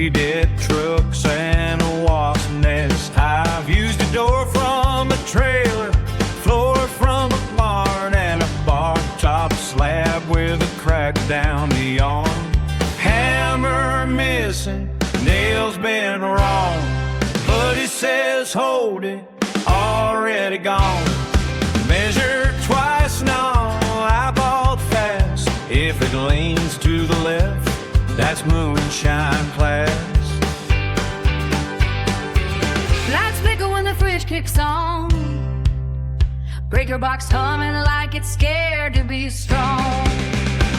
dead trucks and a wasp nest. I've used a door from a trailer, floor from a barn, and a bar top slab with a crack down the arm. Hammer missing, nails been wrong, but he says hold it, already gone. Measure twice now, eyeballed fast. If it leans to the left, that's moonshine class. Lights flicker when the fridge kicks on. Breaker box humming like it's scared to be strong.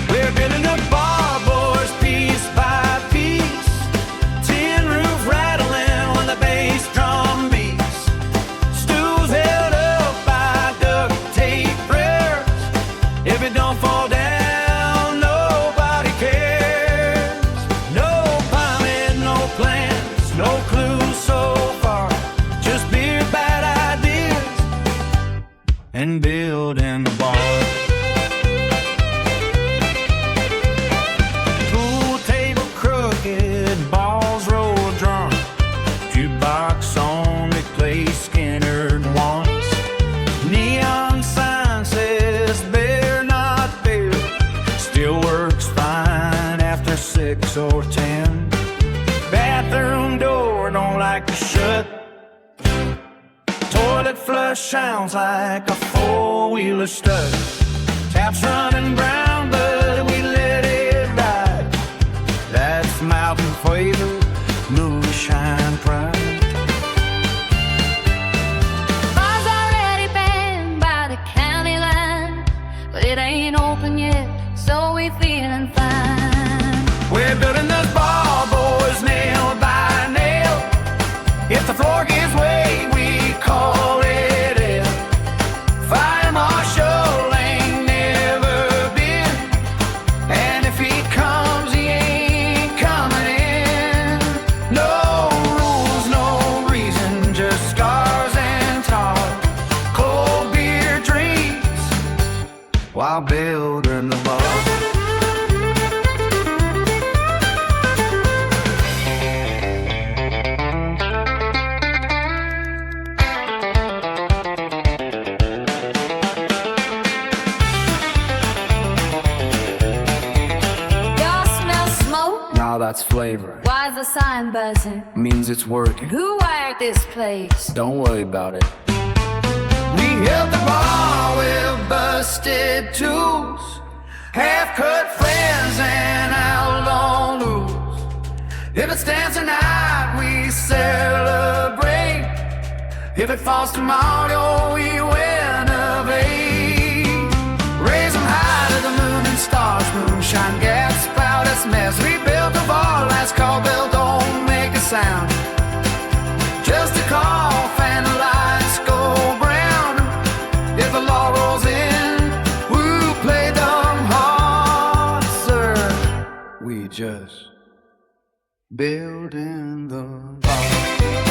We're building a bar, boys, piece by piece. Tin roof rattling when the bass drum beats. Stools held up by duct tape prayers. If it don't fall down, nobody cares. No pilot, no plans, no clues so far. Just beer, bad ideas, and building a bar. Balls roll drunk, jukebox only plays Skinner once. Neon sign says bear not beer, still works fine after 6 or 10. Bathroom door don't like to shut. Toilet flush sounds like a four-wheeler stud. Taps running brown, but we let it ride. That's mountain flavor, moonshine pride. Bar's already banned by the county line, but it ain't open yet, so we feeling fine. We're building this bar, boys, nail by nail. If the floor gives way, we call it in. Fire marshal ain't never been, and if he comes, he ain't coming in. No rules, no reason, just scars and tar. Cold beer dreams while building the bar. Y'all smell smoke? Now that's flavor, Why's the sign buzzing? means it's working. Who wired this place? Don't worry about it. We hit the bar with busted tools, half-cut friends and outlaw rules. If it stands tonight, we celebrate. If it falls tomorrow, we innovate. Raise them high to the moon and stars, Moonshine Gap, proudest mess. We built the bar, last call bell, don't make a sound. Just a cough and the lights go brown. If the law rolls in, we'll play them hard, sir. We just building the bar.